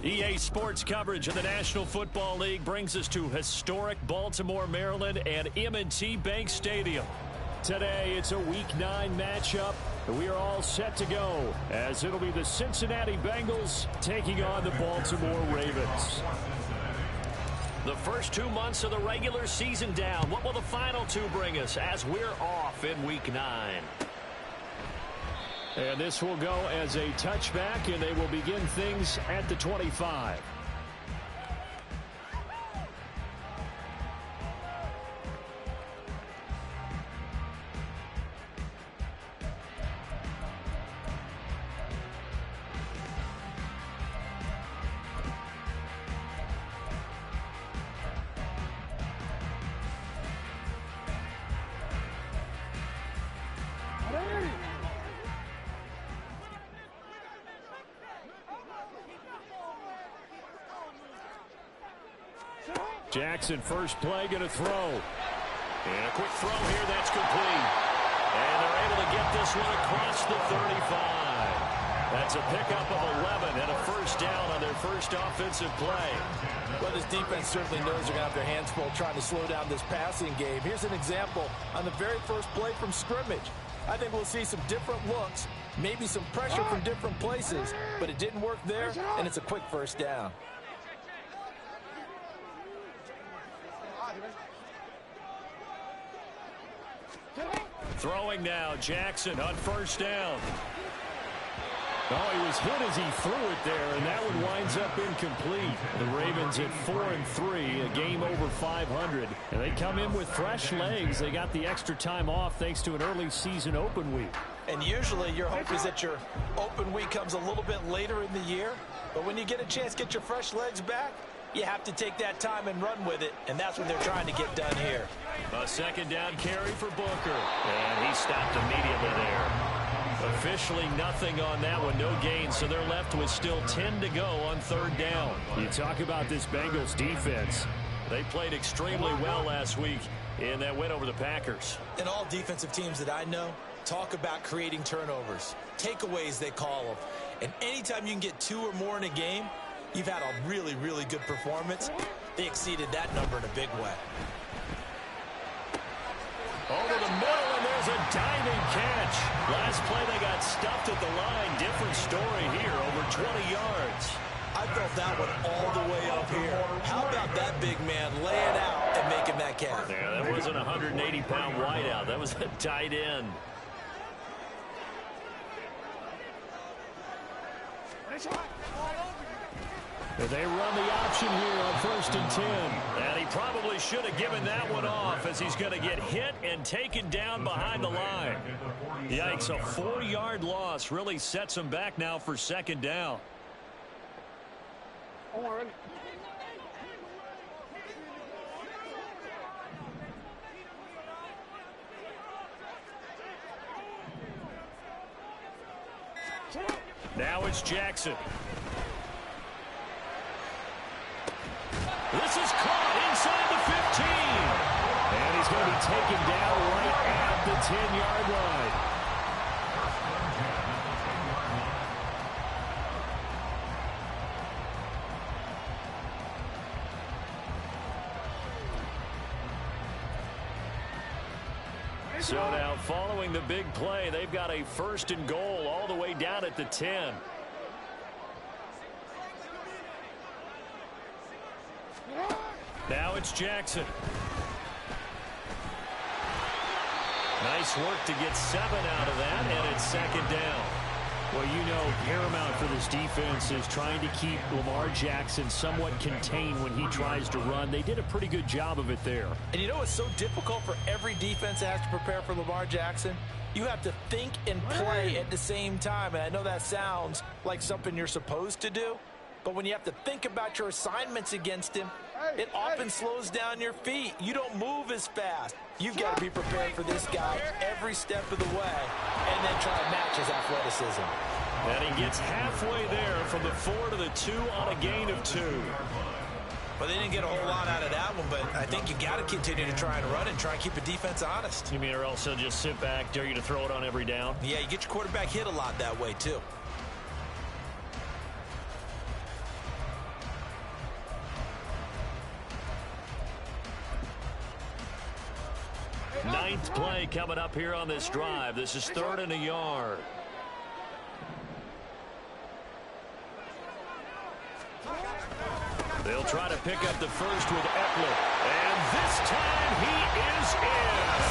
EA Sports coverage of the National Football League brings us to historic Baltimore, Maryland, and M&T Bank Stadium. Today, it's a Week 9 matchup. We are all set to go, as it'll be the Cincinnati Bengals taking on the Baltimore Ravens. The first 2 months of the regular season down. What will the final 2 bring us as we're off in Week 9? And this will go as a touchback, and they will begin things at the 25. Jackson, first play, going to throw. And a quick throw here, that's complete. And they're able to get this one across the 35. That's a pickup of 11 and a first down on their first offensive play. Well, this defense certainly knows they're going to have their hands full trying to slow down this passing game. Here's an example on the very first play from scrimmage. I think we'll see some different looks, maybe some pressure from different places, but it didn't work there, and it's a quick first down. Throwing now, Jackson on first down. Oh, he was hit as he threw it there, and that one winds up incomplete. The Ravens at 4-3, a game over 500. And they come in with fresh legs. They got the extra time off thanks to an early season open week. And usually your hope is that your open week comes a little bit later in the year. But when you get a chance to get your fresh legs back, you have to take that time and run with it, and that's what they're trying to get done here. A second down carry for Booker, and he stopped immediately there. Officially nothing on that one, no gain, so they're left with still 10 to go on third down. You talk about this Bengals defense. They played extremely well last week in that win over the Packers. And all defensive teams that I know talk about creating turnovers, takeaways they call them. And anytime you can get 2 or more in a game, you've had a really, really good performance. They exceeded that number in a big way. Over the middle, and there's a diving catch. Last play, they got stuffed at the line. Different story here, over 20 yards. I felt that one all the way up here. How about that big man laying out and making that catch? Yeah, that wasn't a 180-pound wideout. That was a tight end. They run the option here on 1st and 10. And he probably should have given that one off as he's going to get hit and taken down behind the line. Yikes, a 4-yard loss really sets him back now for second down. Now it's Jackson. This is caught inside the 15. And he's going to be taken down right at the 10-yard line. So now following the big play, they've got a 1st and goal all the way down at the 10. Now it's Jackson. Nice work to get 7 out of that, and it's second down. Well, you know, paramount for this defense is trying to keep Lamar Jackson somewhat contained when he tries to run. They did a pretty good job of it there. And you know it's so difficult for every defense that has to prepare for Lamar Jackson? You have to think and play at the same time. And I know that sounds like something you're supposed to do. But when you have to think about your assignments against him, it often slows down your feet. You don't move as fast. You've got to be prepared for this guy every step of the way and then try to match his athleticism. And he gets halfway there from the 4 to the 2 on a gain of 2. But they didn't get a whole lot out of that one, but I think you got to continue to try and run and try and keep the defense honest. You mean or else they'll just sit back, dare you to throw it on every down? Yeah, you get your quarterback hit a lot that way, too. 9th play coming up here on this drive. This is 3rd and a yard. They'll try to pick up the first with Eckler. And this time he is in.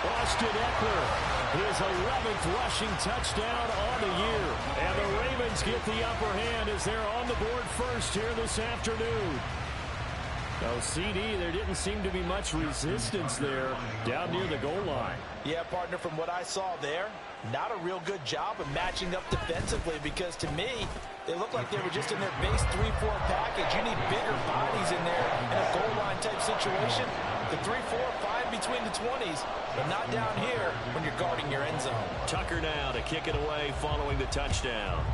Austin Eckler, his 11th rushing touchdown on the year. And the Ravens get the upper hand as they're on the board first here this afternoon. Oh, CD, there didn't seem to be much resistance there down near the goal line. Yeah, partner, from what I saw there, not a real good job of matching up defensively because to me, they looked like they were just in their base 3-4 package. You need bigger bodies in there in a goal line type situation. The 3-4, fine between the 20s, but not down here when you're guarding your end zone. Tucker now to kick it away following the touchdown.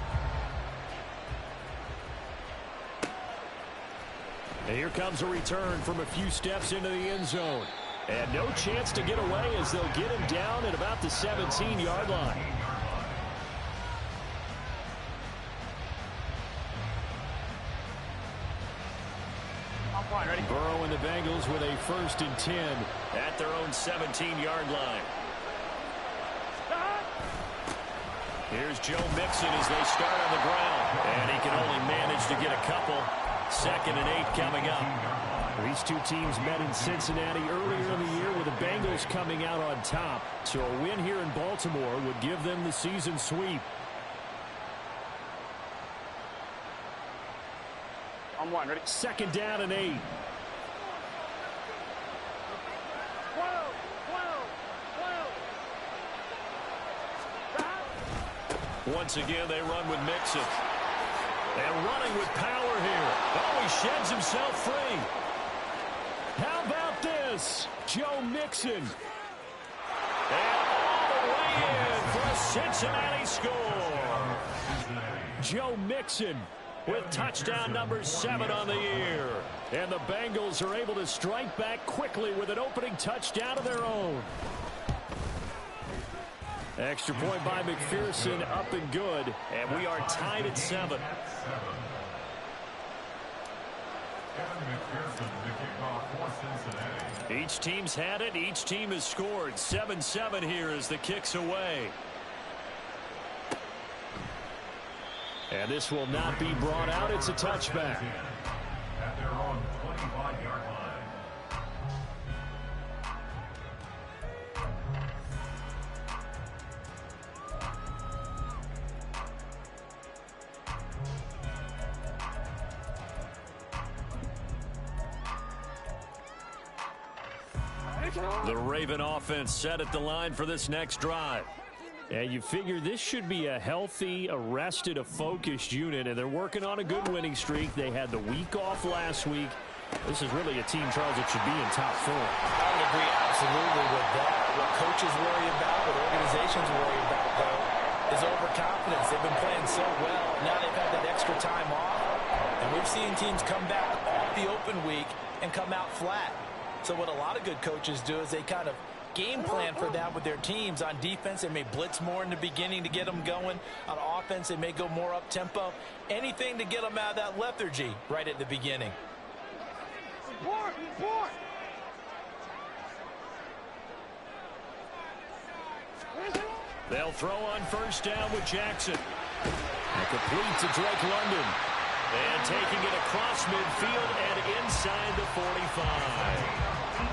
And here comes a return from a few steps into the end zone. And no chance to get away as they'll get him down at about the 17-yard line. Burrow and the Bengals with a 1st and 10 at their own 17-yard line. Here's Joe Mixon as they start on the ground. And he can only manage to get a couple. 2nd and 8 coming up. These two teams met in Cincinnati earlier in the year with the Bengals coming out on top. So a win here in Baltimore would give them the season sweep. On 1, ready? 2nd down and 8. Once again, they run with Mixon. And running with power here. Oh, he sheds himself free. How about this? Joe Mixon. And all the way in for a Cincinnati score. Joe Mixon with touchdown number 7 on the year. And the Bengals are able to strike back quickly with an opening touchdown of their own. Extra point by McPherson, up and good. And we are tied at 7. Each team's had it. Each team has scored. 7-7 here as the kick's away. And this will not be brought out. It's a touchback. At their own 25-yard line. The Raven offense set at the line for this next drive. And you figure this should be a healthy, a focused unit, and they're working on a good winning streak. They had the week off last week. This is really a team, Charles, that should be in top form. I would agree absolutely with that. What coaches worry about, what organizations worry about, though, is overconfidence. They've been playing so well. Now they've had that extra time off. And we've seen teams come back off the open week and come out flat. So what a lot of good coaches do is they kind of game plan for that with their teams. On defense, they may blitz more in the beginning to get them going. On offense, they may go more up-tempo. Anything to get them out of that lethargy right at the beginning. They'll throw on 1st down with Jackson. A complete to Drake London. And taking it across midfield and inside the 45.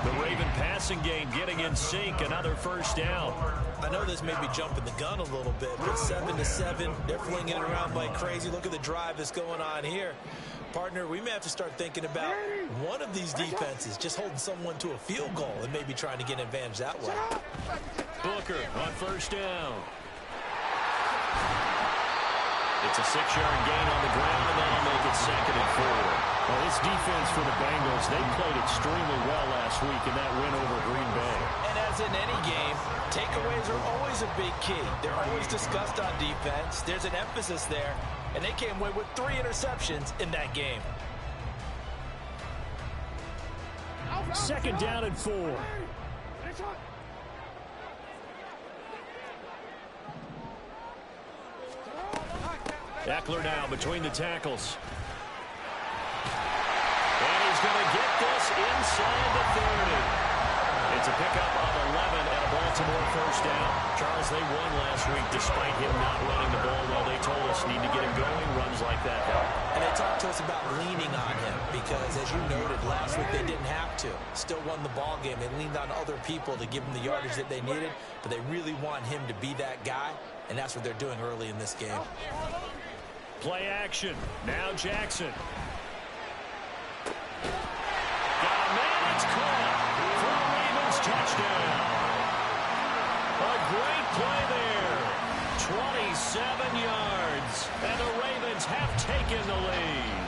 The Raven passing game getting in sync. Another 1st down. I know this may be jumping the gun a little bit, but 7-7. They're flinging it around like crazy. Look at the drive that's going on here. Partner, we may have to start thinking about one of these defenses just holding someone to a field goal and maybe trying to get an advantage that way. Booker on 1st down. It's a 6-yard gain on the ground, and that'll make it 2nd and 4. Well, this defense for the Bengals, they played extremely well last week in that win over Green Bay. And as in any game, takeaways are always a big key. They're always discussed on defense. There's an emphasis there, and they came away with 3 interceptions in that game. 2nd down and 4. Eckler now between the tackles. And he's going to get this inside the 30. It's a pickup of 11 and a Baltimore first down. Charles, they won last week despite him not running the ball well. They told us need to get him going. Runs like that help. And they talked to us about leaning on him because, as you noted, last week they didn't have to. Still won the ball game. They leaned on other people to give them the yardage that they needed, but they really want him to be that guy, and that's what they're doing early in this game. Play action. Now Jackson. Got a man. It's caught for a Ravens touchdown. A great play there. 27 yards. And the Ravens have taken the lead.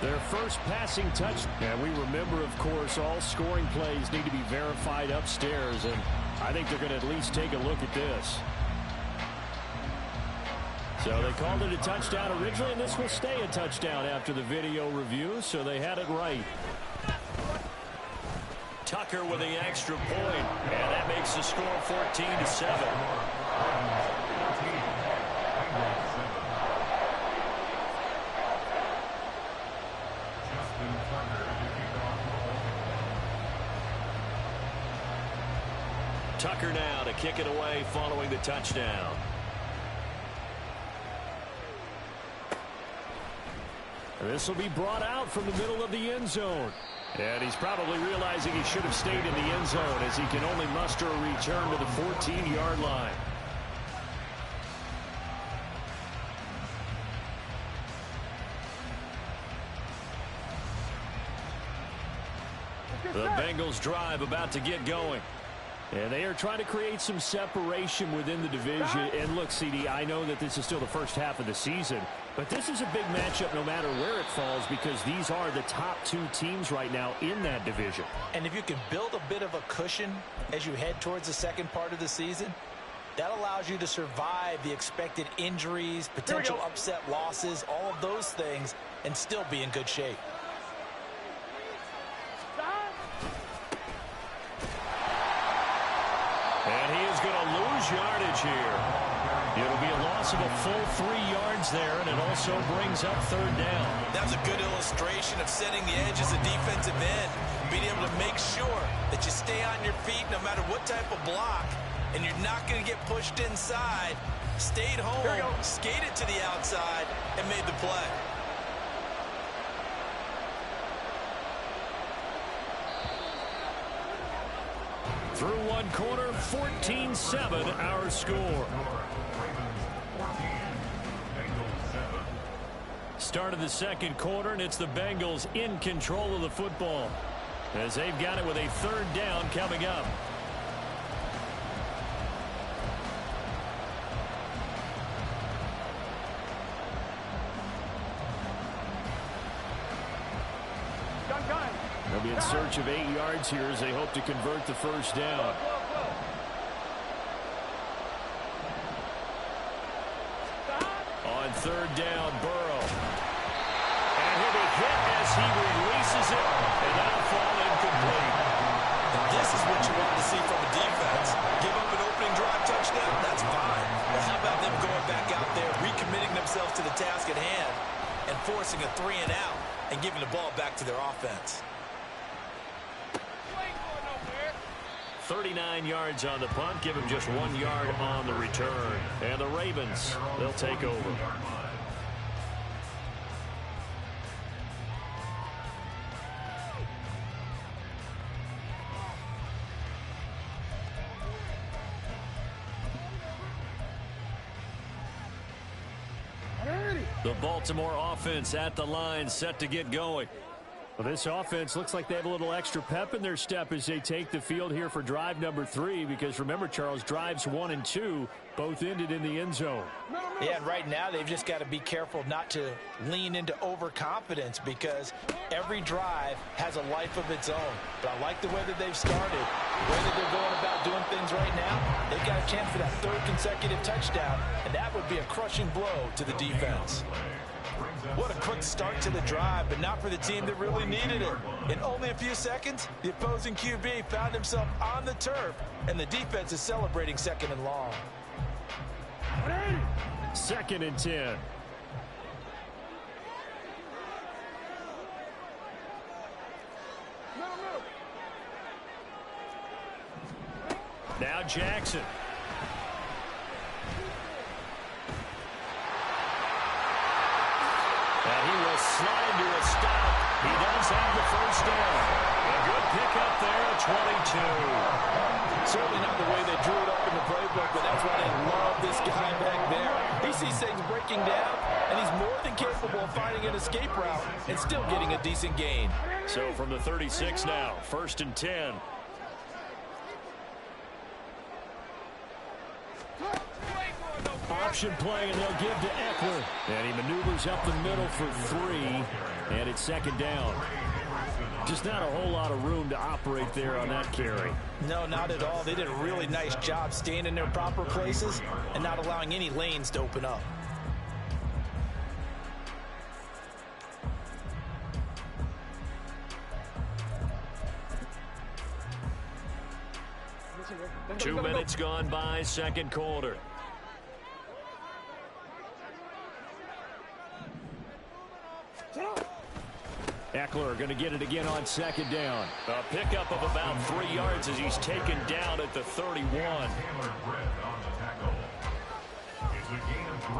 Their first passing touch. And we remember, of course, all scoring plays need to be verified upstairs. And I think they're going to at least take a look at this. So they called it a touchdown originally, and this will stay a touchdown after the video review, so they had it right. Tucker with the extra point, and that makes the score 14-7. Tucker now to kick it away following the touchdown. This will be brought out from the middle of the end zone. And he's probably realizing he should have stayed in the end zone as he can only muster a return to the 14-yard line. The Bengals drive about to get going. And they are trying to create some separation within the division. And look, CD, I know that this is still the first half of the season, but this is a big matchup no matter where it falls because these are the top two teams right now in that division. And if you can build a bit of a cushion as you head towards the second part of the season, that allows you to survive the expected injuries, potential upset losses, all of those things, and still be in good shape. And he is going to lose yardage here. It'll be a loss of a full 3 yards there, and it also brings up third down. That was a good illustration of setting the edge as a defensive end, being able to make sure that you stay on your feet no matter what type of block, and you're not going to get pushed inside. Stayed home, skated to the outside, and made the play. Through one quarter, 14-7 our score. Start of the second quarter, and it's the Bengals in control of the football as they've got it with a third down coming up. They'll be in search of 8 yards here as they hope to convert the first down. On third down, Burrow. And he'll be hit as he releases it, and that'll fall incomplete. This is what you want to see from a defense. Give up an opening drive touchdown, that's fine. But how about them going back out there, recommitting themselves to the task at hand, and forcing a 3 and out, and giving the ball back to their offense. 39 yards on the punt, give him just 1 yard on the return. And the Ravens, they'll take over. The Baltimore offense at the line, set to get going. Well, this offense looks like they have a little extra pep in their step as they take the field here for drive number 3, because remember, Charles, drives 1 and 2 both ended in the end zone. Yeah, and right now they've just got to be careful not to lean into overconfidence because every drive has a life of its own. But I like the way that they've started, the way that they're going about doing things right now. They've got a chance for that third consecutive touchdown, and that would be a crushing blow to the defense. What a quick start to the drive, but not for the team that really needed it. In only a few seconds, the opposing QB found himself on the turf, and the defense is celebrating second and long. 2nd and 10. Now Jackson. And he will slide to a stop. He does have the first down. A good pickup there at 22. Certainly not the way they drew it up in the playbook, but that's why they love this guy back there. He sees things breaking down, and he's more than capable of finding an escape route and still getting a decent gain. So from the 36 now, 1st and 10. Option play, and they'll give to Eckler. And he maneuvers up the middle for 3, and it's 2nd down. Just not a whole lot of room to operate there on that carry. No, not at all. They did a really nice job staying in their proper places and not allowing any lanes to open up. Two minutes gone by, 2nd quarter. Eckler going to get it again on 2nd down. A pickup of about 3 yards as he's taken down at the 31. It's a gain of 3.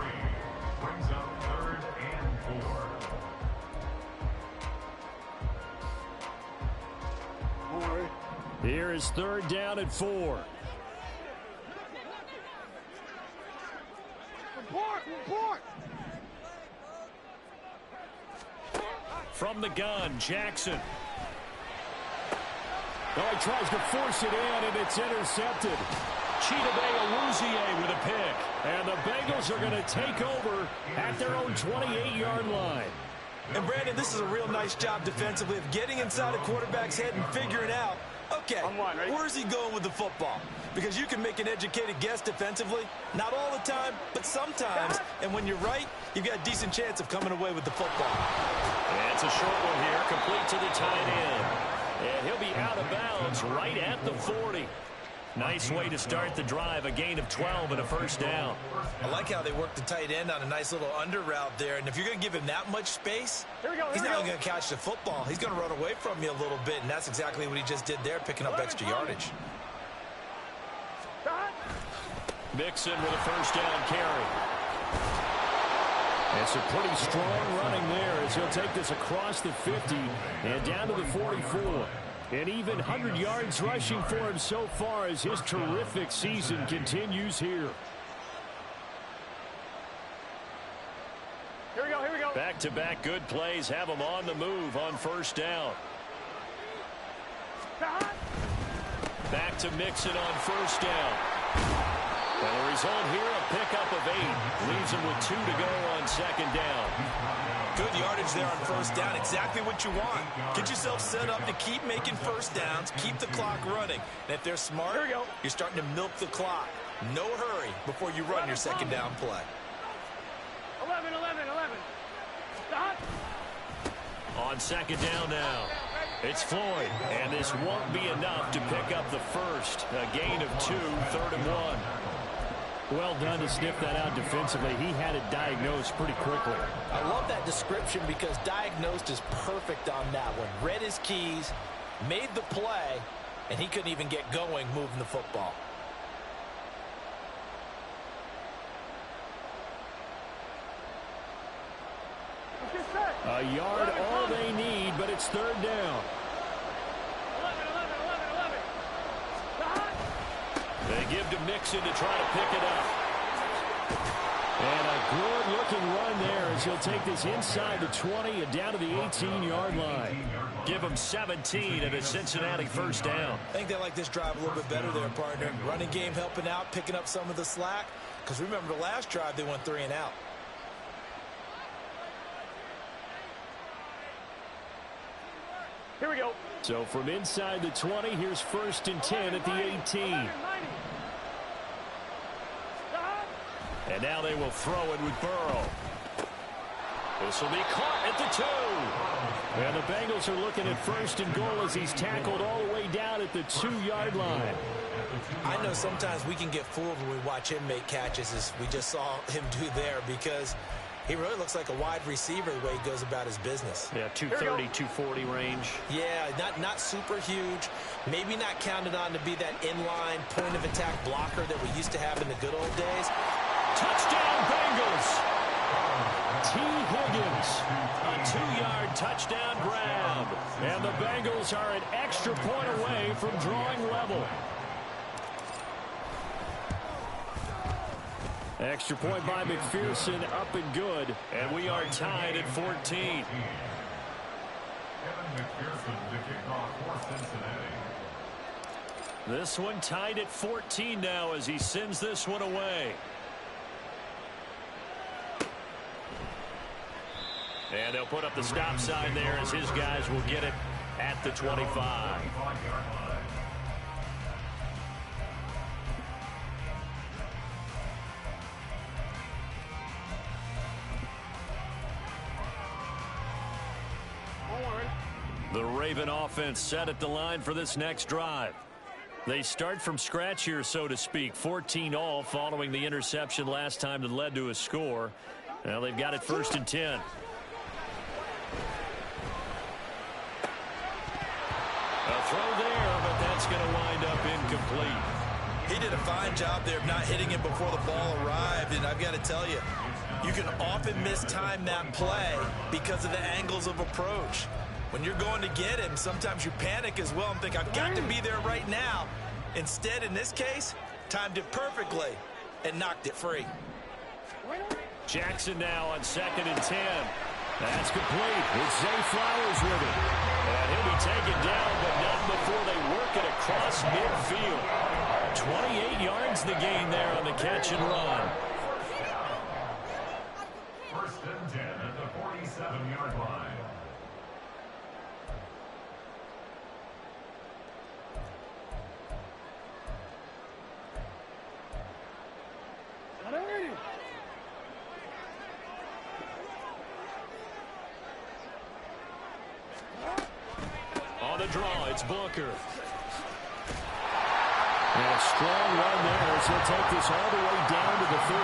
Brings up 3rd and 4. Here is 3rd down and 4. Report! From the gun, Jackson. Oh, he tries to force it in, and it's intercepted. Chidobe Awuzie with a pick. And the Bengals are going to take over at their own 28-yard line. And, Brandon, this is a real nice job defensively of getting inside a quarterback's head and figuring out, okay, where's he going with the football? Because you can make an educated guess defensively. Not all the time, but sometimes. And when you're right, you've got a decent chance of coming away with the football. And it's a short one here, complete to the tight end. And he'll be out of bounds right at the 40. Nice way to start the drive, a gain of 12 and a 1st down. I like how they work the tight end on a nice little under route there. And if you're going to give him that much space, he's not going to catch the football. He's going to run away from you a little bit, and that's exactly what he just did there, picking up extra yardage. Mixon with a 1st down carry. It's a pretty strong running there as he'll take this across the 50 and down to the 44. And even 100 yards rushing for him so far as his terrific season continues here. Here we go. Back-to-back good plays have him on the move on 1st down. Back to Mixon on 1st down. And the result here, a pickup of 8. Leaves him with 2 to go on 2nd down. Good yardage there on 1st down. Exactly what you want. Get yourself set up to keep making 1st downs, keep the clock running. And if they're smart, you're starting to milk the clock. No hurry before you run your 2nd down play. 11. On 2nd down now, it's Floyd. And this won't be enough to pick up the 1st. A gain of 2, 3rd and 1. Well done to sniff that out defensively. He had it diagnosed pretty quickly. I love that description because diagnosed is perfect on that one. Read his keys, made the play, and he couldn't even get going moving the football. A yard, all they need, but it's 3rd down. 11. They give to Mixon to try to pick it up. And a good-looking run there as he'll take this inside the 20 and down to the 18-yard line. Give him 17 and a Cincinnati 1st down. I think they like this drive a little bit better there, partner. Running game helping out, picking up some of the slack. Because remember the last drive, they went 3 and out. Here we go. So from inside the 20, here's 1st and 10 at the 18. And now they will throw it with Burrow. This will be caught at the 2. And the Bengals are looking at 1st and goal as he's tackled all the way down at the 2-yard line. I know sometimes we can get fooled when we watch him make catches, as we just saw him do there, because He really looks like a wide receiver the way he goes about his business. Yeah, 230, 240 range. Yeah, not super huge. Maybe not counted on to be that inline point-of-attack blocker that we used to have in the good old days. Touchdown, Bengals! T. Higgins, a 2-yard touchdown grab. And the Bengals are an extra point away from drawing level. Extra point by McPherson, up and good. And we are tied at 14. Kevin McPherson to kick off for Cincinnati. This one tied at 14 now as he sends this one away. And they'll put up the stop sign there as his guys will get it at the 25. The Raven offense set at the line for this next drive. They start from scratch here, so to speak. 14-all following the interception last time that led to a score. Now they've got it 1st and 10. A throw there, but that's going to wind up incomplete. He did a fine job there of not hitting him before the ball arrived, and I've got to tell you, you can often mistime that play because of the angles of approach. When you're going to get him, sometimes you panic as well and think, I've got to be there right now. Instead, in this case, timed it perfectly and knocked it free. Jackson now on 2nd and 10. That's complete. It's Zay Flowers with it. And he'll be taken down, but not before they work it across midfield. 28 yards the gain there on the catch and run. 1st and 10 at the 47-yard line. On the draw, it's Booker. And a strong run there as he'll take this all the way down to the 35.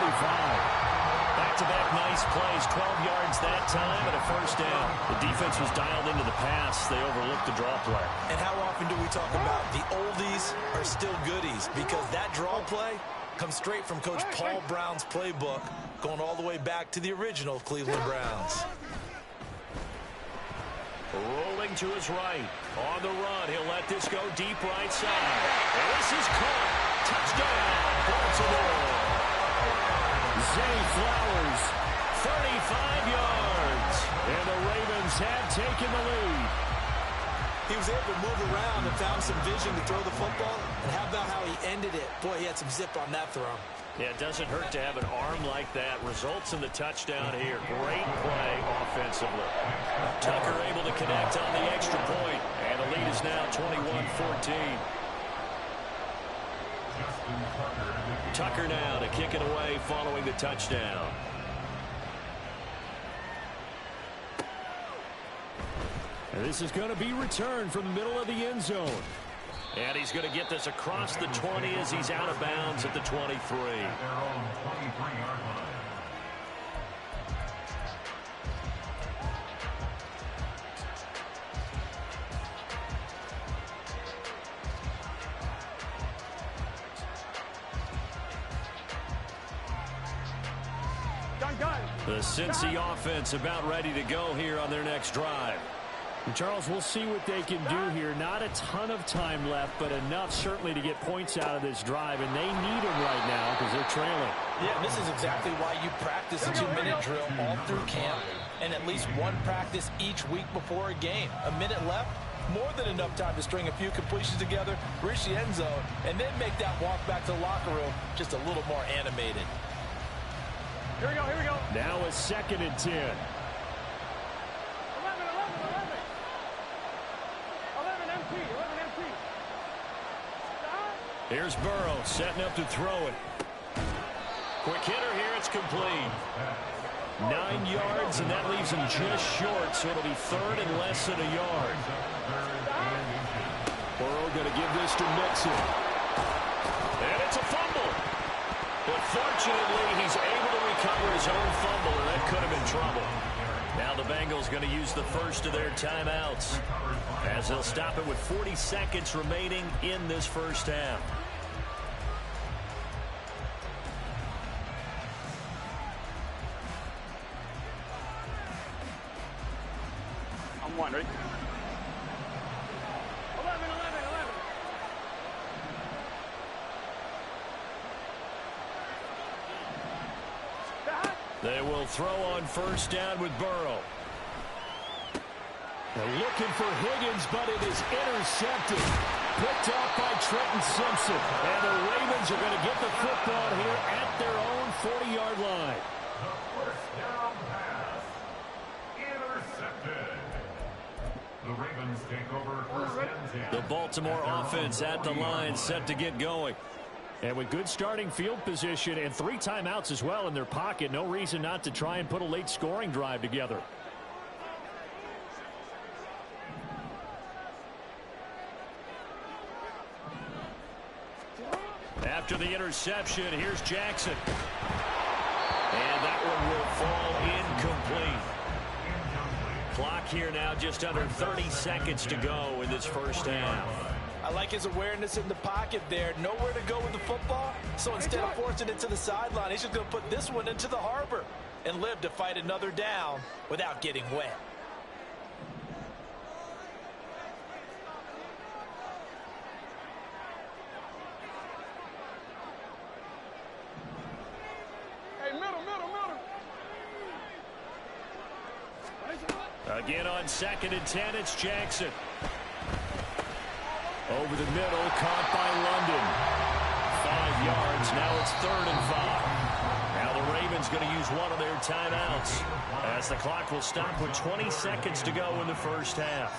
Back-to-back nice plays, 12 yards that time and a 1st down. The defense was dialed into the pass. They overlooked the draw play. And how often do we talk about the oldies are still goodies? Because that draw play comes straight from Coach Paul Brown's playbook, going all the way back to the original Cleveland Browns. Rolling to his right. On the run, he'll let this go deep right side. And this is caught. Touchdown, Baltimore. Zay Flowers, 35 yards. And the Ravens have taken the lead. He was able to move around and found some vision to throw the football. And how about how he ended it? Boy, he had some zip on that throw. Yeah, it doesn't hurt to have an arm like that. Results in the touchdown here. Great play offensively. Tucker able to connect on the extra point. And the lead is now 21-14. Tucker now to kick it away following the touchdown. And this is going to be returned from the middle of the end zone. And he's going to get this across the 20 as he's out of bounds at the 23. Their own 23-yard line. The Cincy offense about ready to go here on their next drive. And Charles, we'll see what they can do here. Not a ton of time left, but enough certainly to get points out of this drive, and they need them right now because they're trailing. Yeah, this is exactly why you practice a 2-minute drill all through camp and at least one practice each week before a game. A minute left, more than enough time to string a few completions together, reach the end zone, and then make that walk back to the locker room just a little more animated. Here we go, here we go. Now a 2nd and 10. 11 MT. Here's Burrow setting up to throw it. Quick hitter here, it's complete. 9 yards, and that leaves him just short, so it'll be 3rd and less than a yard. Burrow going to give this to Mixon. And it's a fumble. But fortunately, he's able to recover recover his own fumble, and that could have been trouble. Now the Bengals going to use the first of their timeouts, as they'll stop it with 40 seconds remaining in this first half. I'm one, ready? 11. They will throw on first down with Burrow. They're looking for Higgins, but it is intercepted. Picked off by Trenton Simpson. And the Ravens are going to get the football here at their own 40-yard line. The first down pass. Intercepted. The Ravens take over first and 10. The Baltimore offense at the line, set to get going. And with good starting field position and 3 timeouts as well in their pocket, no reason not to try and put a late scoring drive together. After the interception, here's Jackson. And that one will fall incomplete. Clock here now, just under 30 seconds to go in this first half. I like his awareness in the pocket there. Nowhere to go with the football. So instead of forcing it to the sideline, he's just going to put this one into the harbor and live to fight another down without getting wet. Hey, middle. Again on 2nd and 10, it's Jackson. Over the middle, caught by London. 5 yards, now it's 3rd and 5. Now the Ravens going to use one of their timeouts, as the clock will stop with 20 seconds to go in the first half.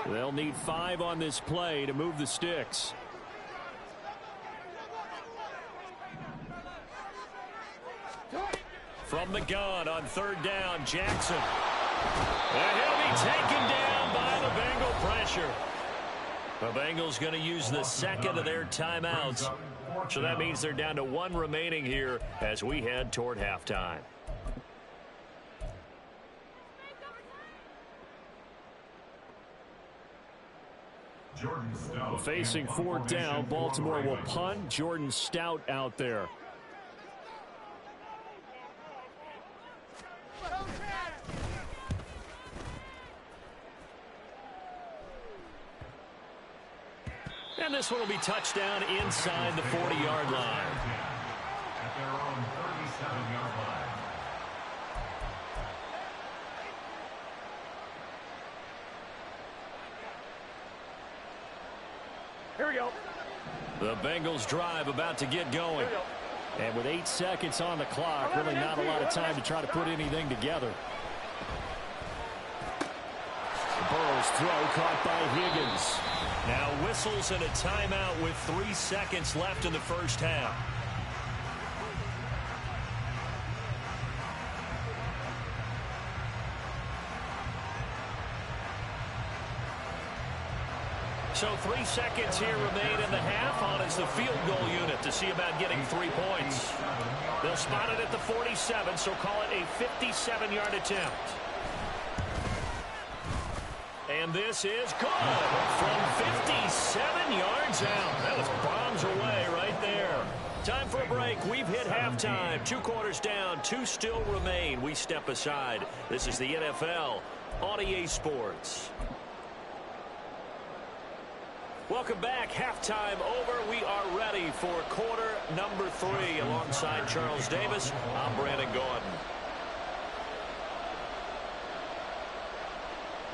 They'll need 5 on this play to move the sticks. From the gun on 3rd down, Jackson. And he'll be taken down by the Bengal pressure. The Bengals going to use the 2nd of their timeouts. So that means they're down to 1 remaining here as we head toward halftime. Facing 4th down, Baltimore will punt. Jordan Stout out there. And this one will be touchdown inside the 40-yard line. At their own 37-yard line. Here we go. The Bengals drive about to get going. And with 8 seconds on the clock, really not a lot of time to try to put anything together. Burrow's throw caught by Higgins. Now whistles and a timeout with 3 seconds left in the first half. So 3 seconds here remain in the half. On is the field goal unit to see about getting 3 points. They'll spot it at the 47, so call it a 57-yard attempt. And this is good from 57 yards out. That was bombs away right there. Time for a break. We've hit halftime. 2 quarters down, 2 still remain. We step aside. This is the NFL on EA Sports. Welcome back. Halftime over. We are ready for quarter number 3. Alongside Charles Davis, I'm Brandon Gordon.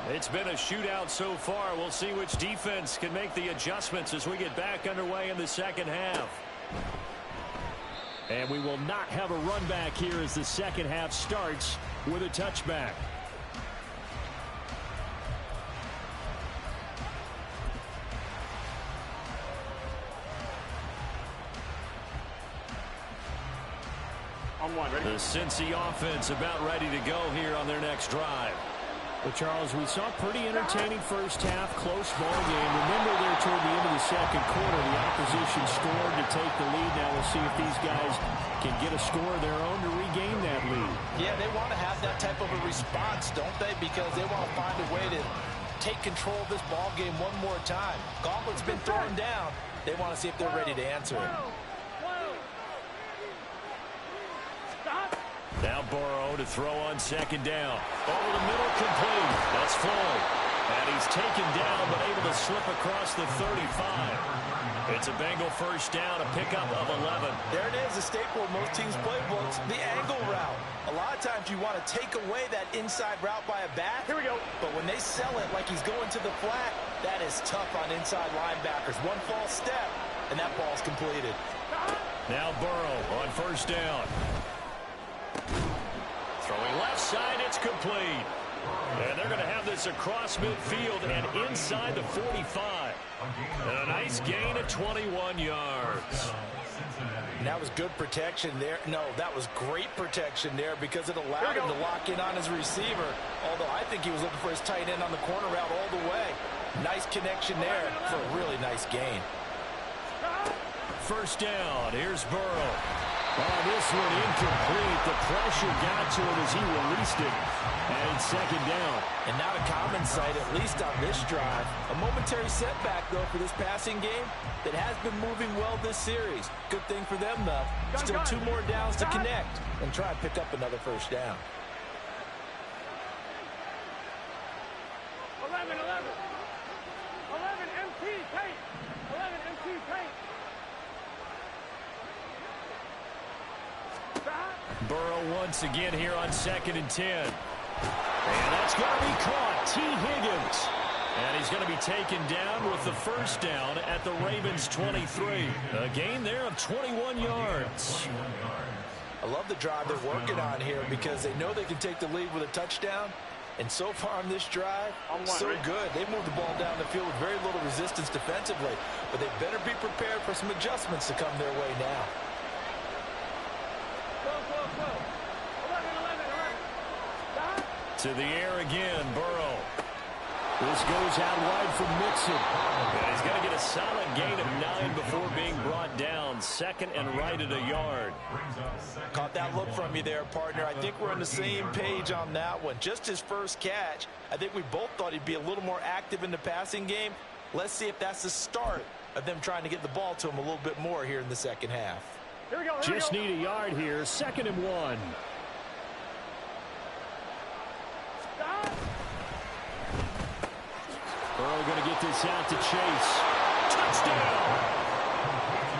It's been a shootout so far. We'll see which defense can make the adjustments as we get back underway in the second half. And we will not have a run back here as the second half starts with a touchback. I'm one, ready? The Cincy offense about ready to go here on their next drive. Well, Charles, we saw a pretty entertaining first half, close ball game. Remember there toward the end of the second quarter, the opposition scored to take the lead. Now we'll see if these guys can get a score of their own to regain that lead. Yeah, they want to have that type of a response, don't they? Because they want to find a way to take control of this ball game one more time. Gauntlet's been thrown down. They want to see if they're ready to answer it. Now Burrow to throw on second down. Over the middle, complete. That's Floyd. And he's taken down, but able to slip across the 35. It's a Bengal first down, a pickup of 11. There it is, a staple of most teams' playbooks, the angle route. A lot of times you want to take away that inside route by a back. Here we go. But when they sell it like he's going to the flat, that is tough on inside linebackers. One false step, and that ball's completed. Now Burrow on first down. Throwing left side, it's complete. And they're going to have this across midfield and inside the 45. And a nice gain of 21 yards. And that was good protection there. No, that was great protection there because it allowed him to lock in on his receiver. Although I think he was looking for his tight end on the corner route all the way. Nice connection there for a really nice gain. First down, here's Burrow. Oh, this one incomplete. The pressure got to him as he released it. And it's second down. And not a common sight, at least on this drive. A momentary setback, though, for this passing game that has been moving well this series. Good thing for them, though. Still 2 more downs to connect and try and pick up another first down. 11, 11. 11 MT paint. 11 MT paint. Burrow once again here on 2nd and 10. And that's going to be caught. T. Higgins. And he's going to be taken down with the first down at the Ravens 23. A gain there of 21 yards. I love the drive they're working on here because they know they can take the lead with a touchdown. And so far on this drive, so good. They moved the ball down the field with very little resistance defensively. But they better be prepared for some adjustments to come their way now. To the air again, Burrow. This goes out wide for Mixon. And he's going to get a solid gain of 9 before being brought down. Second and right at a yard. Caught that look from you there, partner. I think we're on the same page on that one. Just his first catch. I think we both thought he'd be a little more active in the passing game. Let's see if that's the start of them trying to get the ball to him a little bit more here in the second half. Here we go. Just need a yard here. 2nd and 1. Burrow going to get this out to Chase. Touchdown!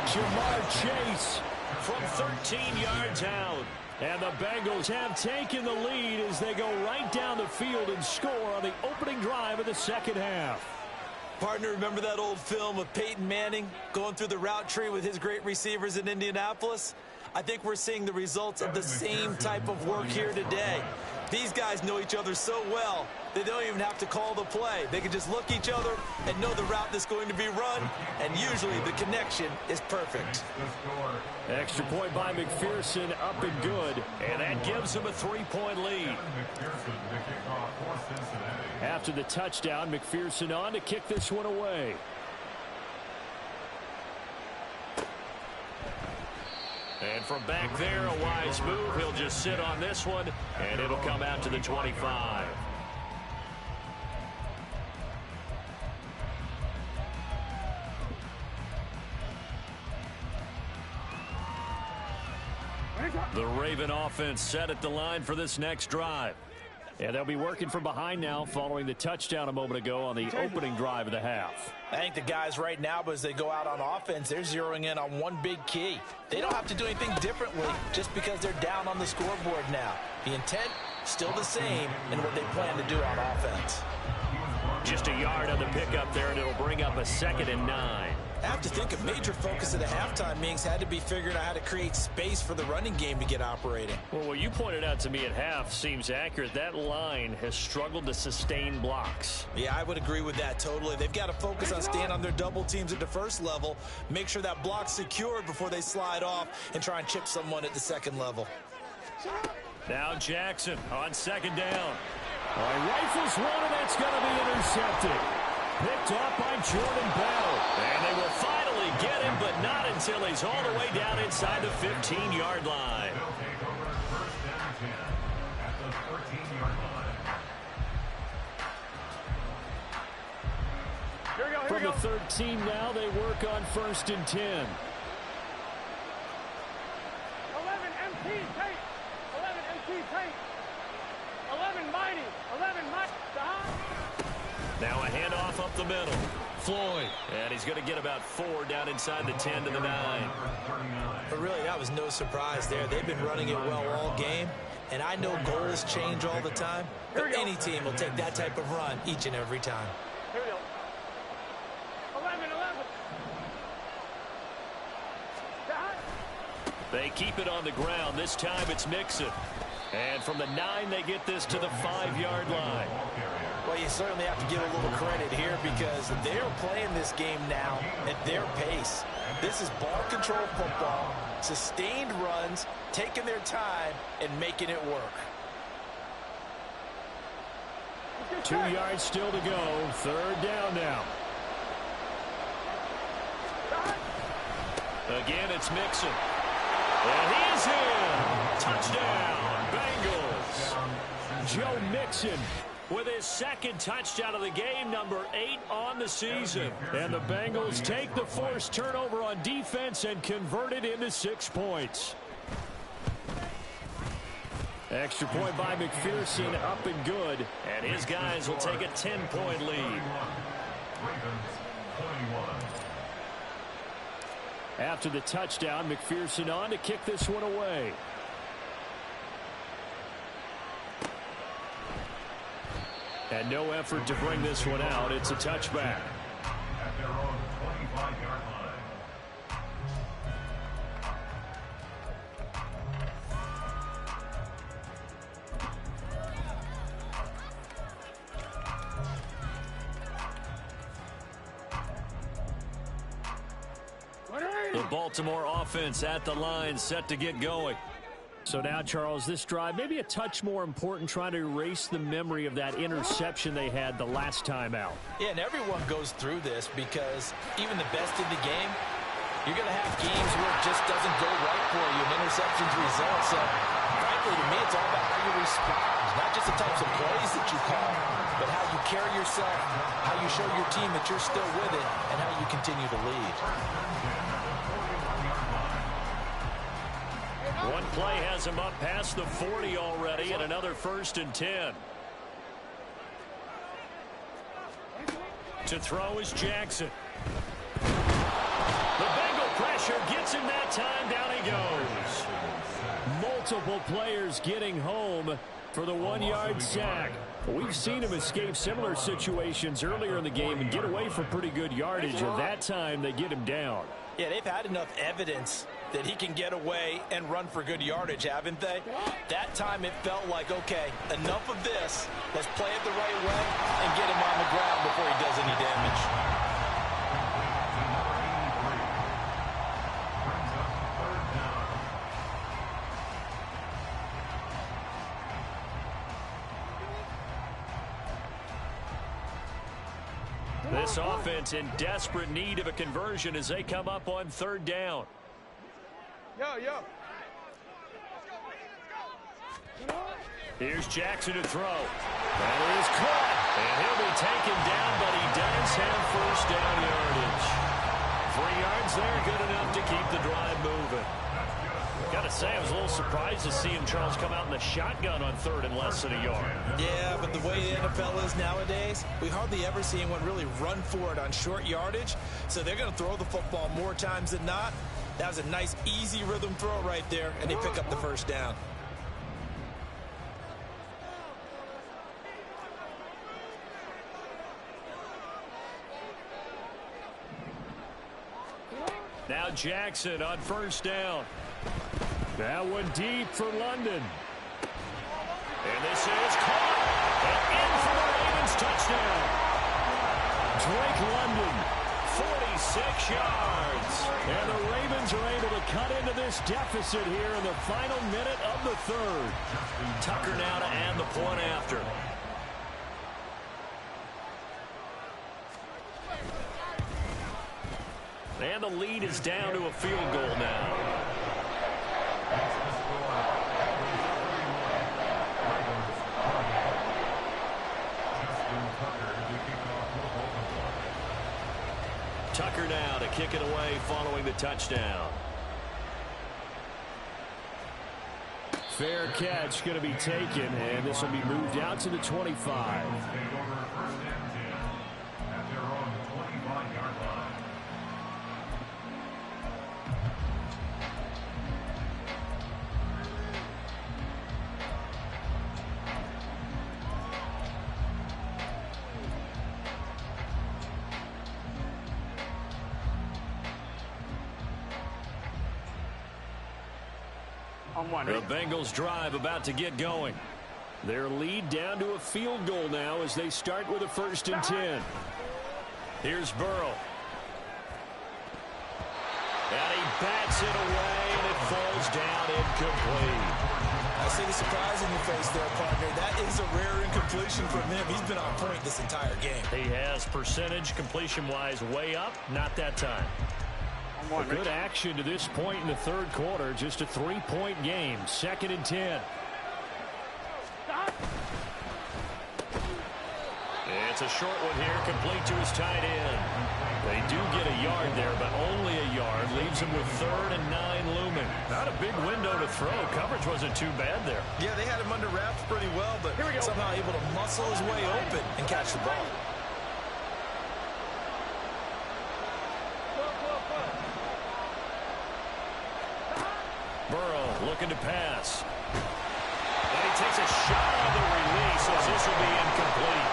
Jamar Chase from 13 yards out. And the Bengals have taken the lead as they go right down the field and score on the opening drive of the second half. Partner, remember that old film of Peyton Manning going through the route tree with his great receivers in Indianapolis? I think we're seeing the results of the same type of work here today. These guys know each other so well, they don't even have to call the play. They can just look each other and know the route that's going to be run, and usually the connection is perfect. Extra point by McPherson, up and good, and that gives them a 3-point lead. After the touchdown, McPherson on to kick this one away. And from back there, a wise move. He'll just sit on this one, and it'll come out to the 25. The Raven offense set at the line for this next drive. And they'll be working from behind now following the touchdown a moment ago on the opening drive of the half. I think the guys right now, as they go out on offense, they're zeroing in on one big key. They don't have to do anything differently just because they're down on the scoreboard now. The intent, still the same in what they plan to do on offense. Just a yard on the pickup there, and it'll bring up a 2nd and 9. I have to think a major focus of the halftime meetings had to be figuring out how to create space for the running game to get operating. Well, what you pointed out to me at half seems accurate. That line has struggled to sustain blocks. Yeah, I would agree with that totally. They've got to focus on staying on their double teams at the first level, make sure that block's secured before they slide off and try and chip someone at the second level. Now Jackson on 2nd down. He rifles one, and that's going to be intercepted. Picked off by Jordan Bell. And they will finally get him, but not until he's all the way down inside the 15-yard line. They'll take over first down 10 at the 14-yard line. Here we go, here From we go. the 13 now, they work on 1st and 10. 11 MT tape. 11 MT tape. 11 mighty. 11 mighty. Now a handoff up the middle. Floyd. And he's going to get about 4 down inside the 10 to the 9. But really, that was no surprise there. They've been running it well all game. And I know goals change all the time. But any team will take that type of run each and every time. Here we go. 11. They keep it on the ground. This time it's Mixon. And from the 9, they get this to the 5-yard line. Well, you certainly have to give a little credit here because they're playing this game now at their pace. This is ball control football, sustained runs, taking their time, and making it work. 2 yards still to go. 3rd down now. Again, it's Mixon. And he's in. Touchdown, Bengals. Joe Mixon with his 2nd touchdown of the game, number 8 on the season. And the Bengals take the forced turnover on defense and convert it into 6 points. Extra point by McPherson, up and good. And his guys will take a 10-point lead. After the touchdown, McPherson on to kick this one away. And no effort to bring this one out. It's a touchback. At their own 25-yard line. The Baltimore offense at the line, set to get going. So now, Charles, this drive, maybe a touch more important, trying to erase the memory of that interception they had the last time out. Yeah, and everyone goes through this because even the best in the game, you're going to have games where it just doesn't go right for you, and interceptions result. So, frankly, to me, it's all about how you respond, not just the types of plays that you call, but how you carry yourself, how you show your team that you're still with it, and how you continue to lead. One play has him up past the 40 already, and another 1st and 10. To throw is Jackson. The Bengal pressure gets him that time. Down he goes. Multiple players getting home for the 1-yard sack. We've seen him escape similar situations earlier in the game and get away for pretty good yardage, and that time they get him down. Yeah, they've had enough evidence that he can get away and run for good yardage, haven't they? That time it felt like, okay, enough of this. Let's play it the right way and get him on the ground before he does any damage. This offense in desperate need of a conversion as they come up on 3rd down. Yo. Here's Jackson to throw. That is caught. And he'll be taken down, but he does have 1st down yardage. 3 yards there, good enough to keep the drive moving. Got to say, I was a little surprised to see him, Charles, come out in the shotgun on 3rd and less than a yard. Yeah, but the way the NFL is nowadays, we hardly ever see anyone really run for it on short yardage. So they're going to throw the football more times than not. That was a nice, easy rhythm throw right there, and they pick up the 1st down. Now Jackson on 1st down. That one deep for London. And this is caught. And in for the Ravens touchdown. Drake London, 46 yards. And the Ravens are able to cut into this deficit here in the final minute of the 3rd. Tucker now to add the point after. And the lead is down to a field goal now. Tucker now to kick it away following the touchdown. Fair catch going to be taken, and this will be moved out to the 25. The Bengals drive about to get going. Their lead down to a field goal now as they start with a 1st and 10. Here's Burrow. And he bats it away, and it falls down incomplete. I see the surprise in your face there, partner. That is a rare incompletion from him. He's been on point this entire game. He has percentage completion-wise way up. Not that time. A good action to this point in the 3rd quarter. Just a 3-point game. 2nd and 10. It's a short one here, complete to his tight end. They do get a yard there, but only a yard. Leaves him with 3rd and 9 looming. Not a big window to throw. Coverage wasn't too bad there. Yeah, they had him under wraps pretty well, but somehow able to muscle his way open and catch the ball. Burrow looking to pass. And he takes a shot on the release as this will be incomplete.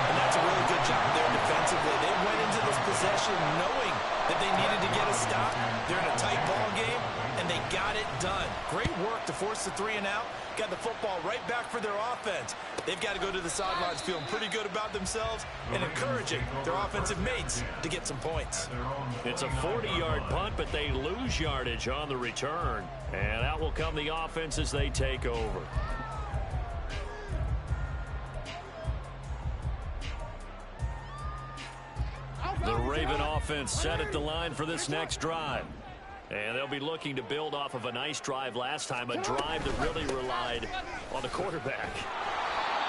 And that's a really good job there defensively. They went into this possession knowing that they needed to get a stop. They're in a tight ball game, and they got it done. Great work to force the 3 and out. Got the football right back for their offense. They've got to go to the sidelines feeling pretty good about themselves and encouraging their offensive mates to get some points. It's a 40-yard punt, but they lose yardage on the return. And out will come the offense as they take over. The Raven offense set at the line for this next drive. And they'll be looking to build off of a nice drive last time, a drive that really relied on the quarterback.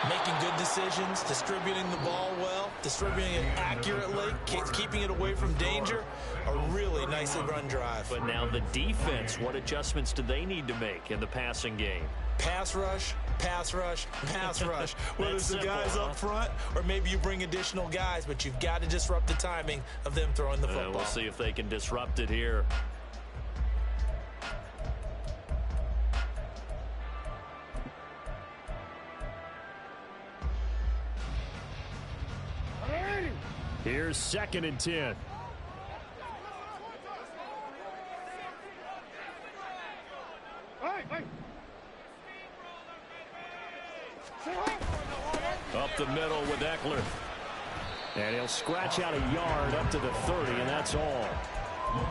Making good decisions, distributing the ball well, distributing it accurately, keeping it away from danger. A really nicely run drive. But now the defense, what adjustments do they need to make in the passing game? Pass rush, pass rush, pass rush. Whether it's the guys up front or maybe you bring additional guys, but you've got to disrupt the timing of them throwing the football. We'll see if they can disrupt it here. Here's 2nd and 10. Up the middle with Eckler. And he'll scratch out a yard up to the 30, and that's all.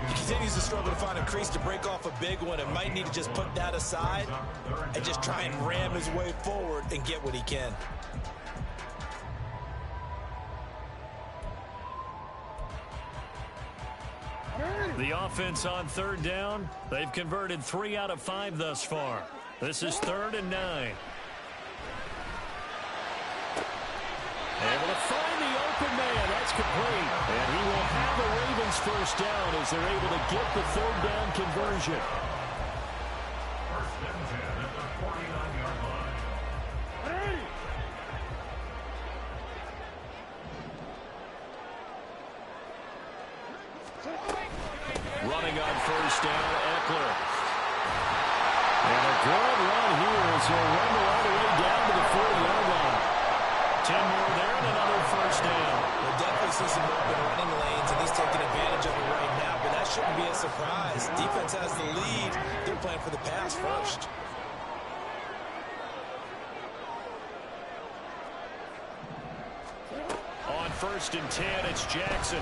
He continues to struggle to find a crease to break off a big one and might need to just put that aside and just try and ram his way forward and get what he can. The offense on 3rd down, they've converted 3 out of 5 thus far. This is 3rd and 9. Able to find the open man. That's complete. And he will have the Ravens 1st down as they're able to get the 3rd down conversion. 1st and 10 at the 49-yard line. Running on 1st down, Eckler. And a good run here as he'll run all the way down to the 40-yard line. 10 more there and another 1st down. We'll definitely see some open running lanes, and he's taking advantage of it right now, but that shouldn't be a surprise. Defense has the lead. They're playing for the pass first. On 1st and 10, it's Jackson.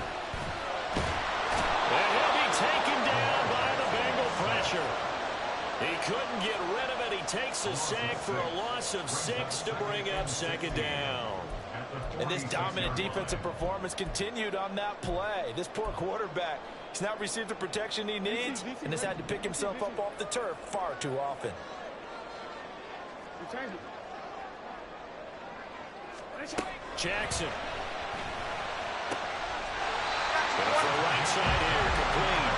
And he'll be taken down by the Bengal pressure. He couldn't get rid of it. He takes a sack for a loss of 6 to bring up 2nd down. And this dominant defensive performance continued on that play. This poor quarterback, he's not received the protection he needs and has had to pick himself up off the turf far too often. Jackson. Going for a right side here, complete.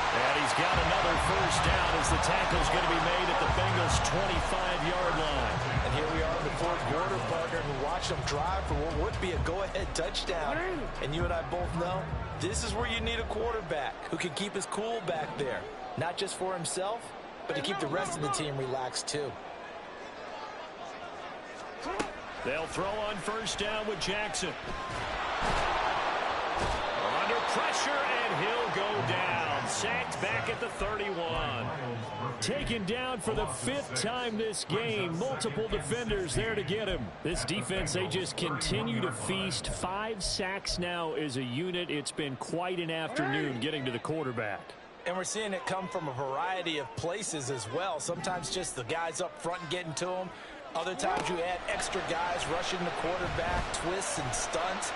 And he's got another first down as the tackle's going to be made at the Bengals' 25-yard line. And here we are in the fourth quarter, partner, who watched them drive for what would be a go-ahead touchdown. And you and I both know this is where you need a quarterback who can keep his cool back there. Not just for himself, but to keep the rest of the team relaxed too. They'll throw on first down with Jackson. Under pressure, and he'll go down. Sacked back at the 31. Taken down for the 5th time this game. Multiple defenders there to get him. This defense, they just continue to feast. 5 sacks now as a unit. It's been quite an afternoon getting to the quarterback. And we're seeing it come from a variety of places as well. Sometimes just the guys up front getting to him. Other times you add extra guys rushing the quarterback, twists and stunts.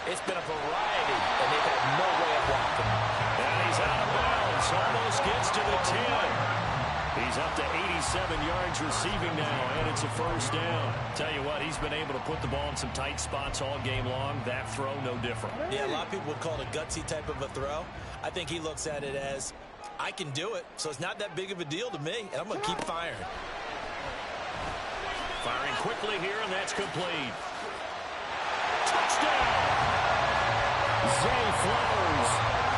It's been a variety, and they've had no way of blocking him. And he's out of bounds. Almost gets to the 10. He's up to 87 yards receiving now, and it's a first down. Tell you what, he's been able to put the ball in some tight spots all game long. That throw, no different. Yeah, a lot of people would call it a gutsy type of a throw. I think he looks at it as, I can do it, so it's not that big of a deal to me, and I'm going to keep firing. Firing quickly here, and that's complete. Touchdown! Zay Flowers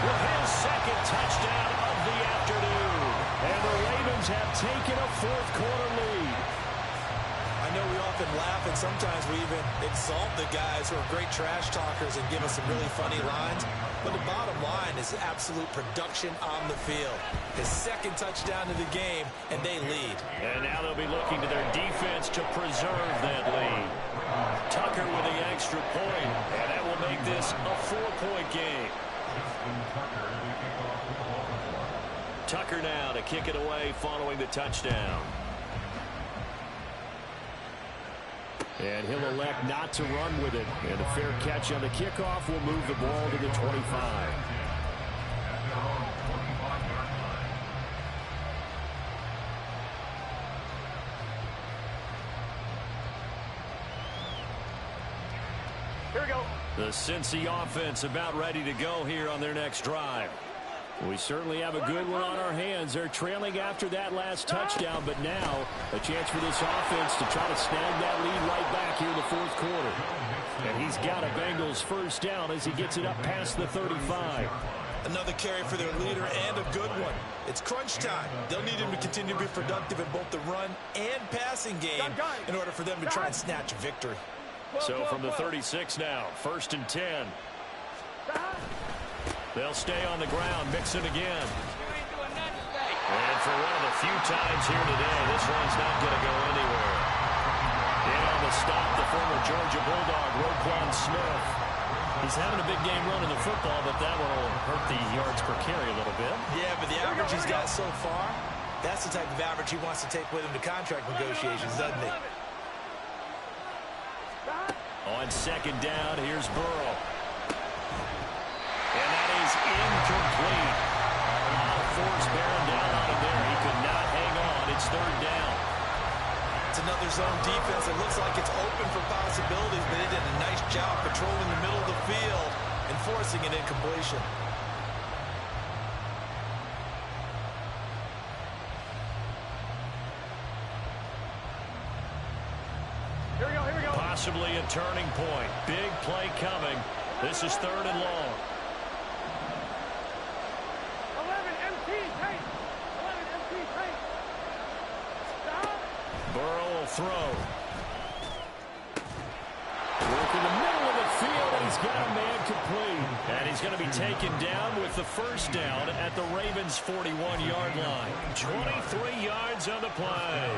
with his second touchdown of the afternoon. And the Ravens have taken a fourth-quarter lead. I know we often laugh, and sometimes we even exalt the guys who are great trash talkers and give us some really funny lines. But the bottom line is absolute production on the field. His second touchdown of the game, and they lead. And now they'll be looking to their defense to preserve that lead. Tucker with the extra point, and that will make this a 4-point game. Tucker now to kick it away following the touchdown. And he'll elect not to run with it. And a fair catch on the kickoff will move the ball to the 25. Here we go. The Cincy offense about ready to go here on their next drive. We certainly have a good one on our hands. They're trailing after that last touchdown, but now a chance for this offense to try to snag that lead right back here in the fourth quarter. And he's got a Bengals first down as he gets it up past the 35. Another carry for their leader and a good one. It's crunch time. They'll need him to continue to be productive in both the run and passing game in order for them to try and snatch a victory. So from the 36 now, 1st and 10. They'll stay on the ground, mix it again. And for one of the few times here today, this one's not going to go anywhere. In on the stop, the former Georgia Bulldog, Roquan Smith. He's having a big game running the football, but that one will hurt the yards per carry a little bit. Yeah, but the average he's got so far, that's the type of average he wants to take with him to contract negotiations, doesn't he? On second down, here's Burrow. And that is incomplete. A lot of force bearing down on him there. He could not hang on. It's 3rd down. It's another zone defense. It looks like it's open for possibilities, but they did a nice job patrolling the middle of the field and forcing an incompletion. Here we go, here we go. Possibly a turning point. Big play coming. This is 3rd and long. 11 MT tight. 11 MT tight. Stop. Burrow will throw. Work in the middle of the field, and he's got a man complete. And he's going to be taken down with the first down at the Ravens' 41-yard line. 23 yards on the play.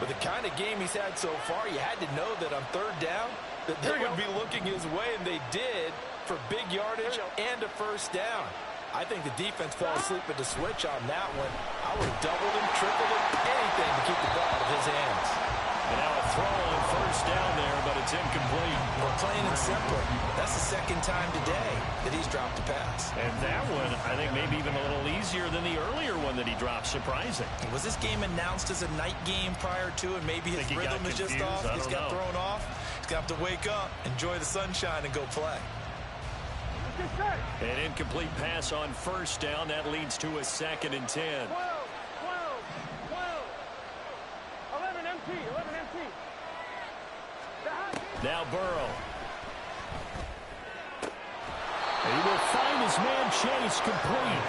With the kind of game he's had so far, you had to know that on 3rd down, that they would be looking his way, and they did, for big yardage and a first down. I think the defense fell asleep at the switch on that one. I would have doubled him, tripled him, anything to keep the ball out of his hands. And now a throw on first down there, but it's incomplete. Well, plain and simple, that's the second time today that he's dropped a pass. And that one, I think, maybe even a little easier than the earlier one that he dropped. Surprising. Was this game announced as a night game prior to, and maybe his rhythm is just off? He's got thrown off. He's got to wake up, enjoy the sunshine, and go play. An incomplete pass on first down. That leads to a 2nd and 10. 12. 11 MT. 11 MT. Now Burrow. He will find his man Chase complete.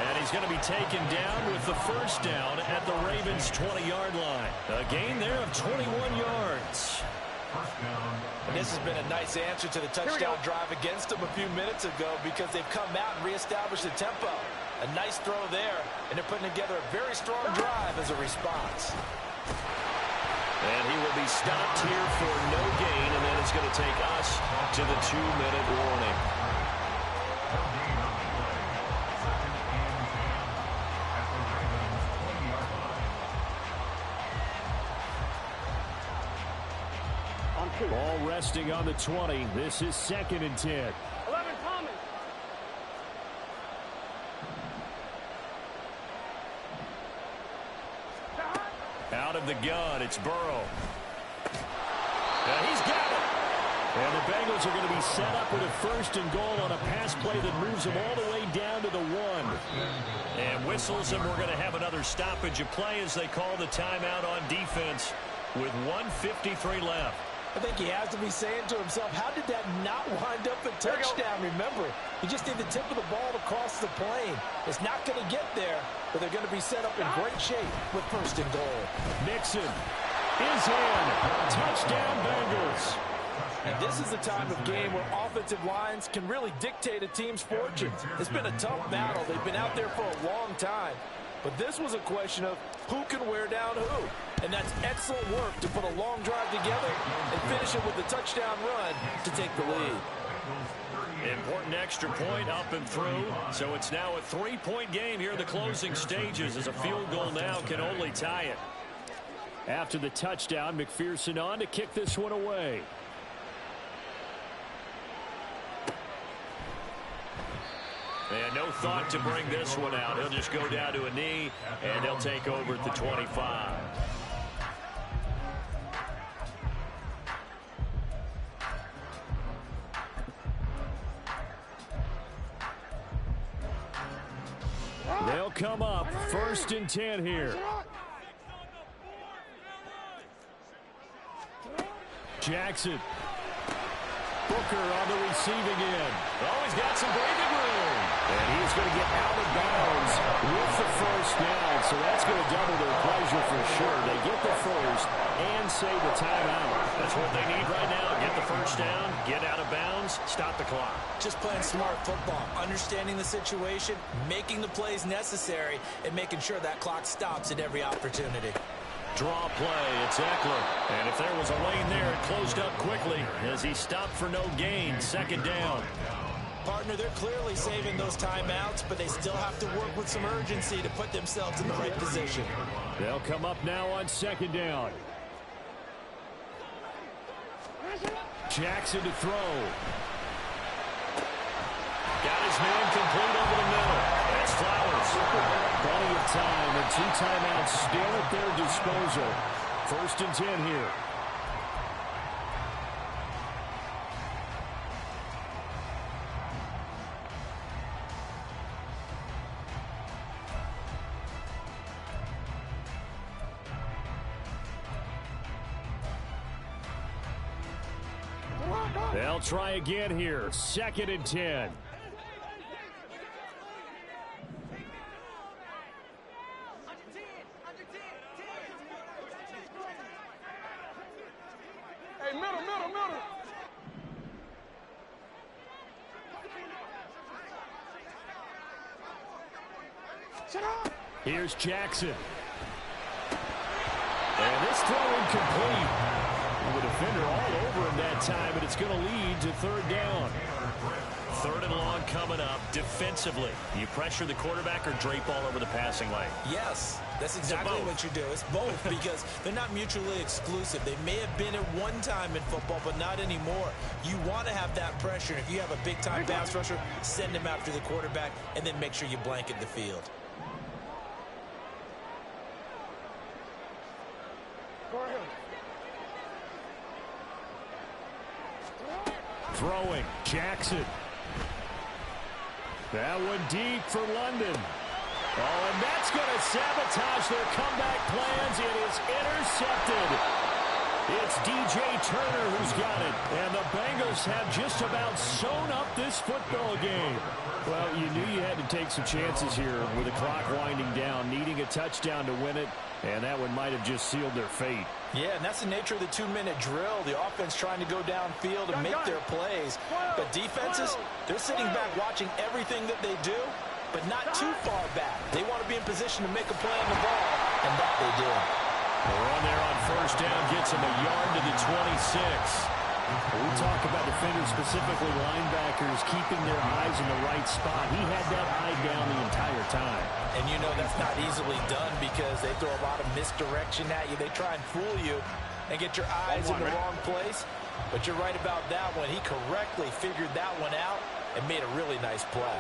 And he's going to be taken down with the first down at the Ravens' 20-yard line. A gain there of 21 yards. And this has been a nice answer to the touchdown drive against them a few minutes ago because they've come out and reestablished the tempo. A nice throw there, and they're putting together a very strong drive as a response. And he will be stopped here for no gain, and then it's going to take us to the 2-minute warning. Ball resting on the 20. This is 2nd and 10. 11 Thomas. Out of the gun, it's Burrow. And he's got it. And the Bengals are going to be set up with a 1st and goal on a pass play that moves them all the way down to the 1. And whistles, and we're going to have another stoppage of play as they call the timeout on defense with 1:53 left. I think he has to be saying to himself, how did that not wind up a touchdown? Remember, he just did the tip of the ball to cross the plane. It's not going to get there, but they're going to be set up in great shape with 1st and goal. Mixon is in. Touchdown, Bengals. And this is the time of game where offensive lines can really dictate a team's fortunes. It's been a tough battle. They've been out there for a long time. But this was a question of who can wear down who. And that's excellent work to put a long drive together and finish it with a touchdown run to take the lead. Important extra point up and through. So it's now a 3-point game here in the closing stages as a field goal now can only tie it. After the touchdown, McPherson on to kick this one away. And no thought to bring this one out. He'll just go down to a knee, and they'll take over at the 25. They'll come up 1st and 10 here. Jackson. Booker on the receiving end. Oh, he's got some breathing room. And he's going to get out of bounds with the 1st down. So that's going to double their pleasure for sure. They get the 1st and save the timeout. That's what they need right now. Get the 1st down, get out of bounds, stop the clock. Just playing smart football, understanding the situation, making the plays necessary, and making sure that clock stops at every opportunity. Draw play, it's Eckler. And if there was a lane there, it closed up quickly as he stopped for no gain. 2nd down. Partner, they're clearly saving those timeouts, but they still have to work with some urgency to put themselves in the right position. They'll come up now on 2nd down. Jackson to throw. Got his man complete over the middle. That's Flowers. Plenty of time and 2 timeouts still at their disposal. 1st and 10 here. They'll try again here. 2nd and 10. Hey, middle. Shut up. Here's Jackson. And this throw incomplete. The defender all over him that time, but it's going to lead to 3rd down. 3rd and long coming up. Defensively, you pressure the quarterback or drape all over the passing lane? Yes, that's exactly what you do. It's both because they're not mutually exclusive. They may have been at one time in football, but not anymore. You want to have that pressure. If you have a big-time pass rusher, send him after the quarterback, and then make sure you blanket the field. Throwing, Jackson. That one deep for London. Oh, and that's going to sabotage their comeback plans. It is intercepted. It's DJ Turner who's got it. And the Bengals have just about sewn up this football game. Well, you knew you had to take some chances here with the clock winding down, needing a touchdown to win it. And that one might have just sealed their fate. Yeah, and that's the nature of the 2-minute drill. The offense trying to go downfield and make their plays. But defenses, they're sitting back watching everything that they do, but not too far back. They want to be in position to make a play on the ball, and that they did. The run there on 1st down gets them a yard to the 26. We talk about defenders, specifically linebackers, keeping their eyes in the right spot. He had that eye down the entire time. And you know that's not easily done because they throw a lot of misdirection at you. They try and fool you and get your eyes in the wrong place. But you're right about that one. He correctly figured that one out and made a really nice play.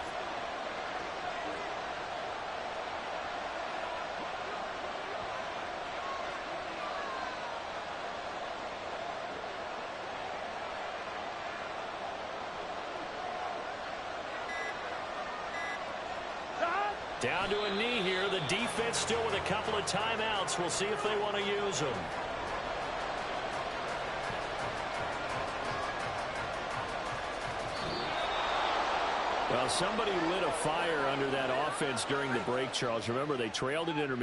Down to a knee here. The defense still with a couple of timeouts. We'll see if they want to use them. Well, somebody lit a fire under that offense during the break, Charles. Remember, they trailed at intermission.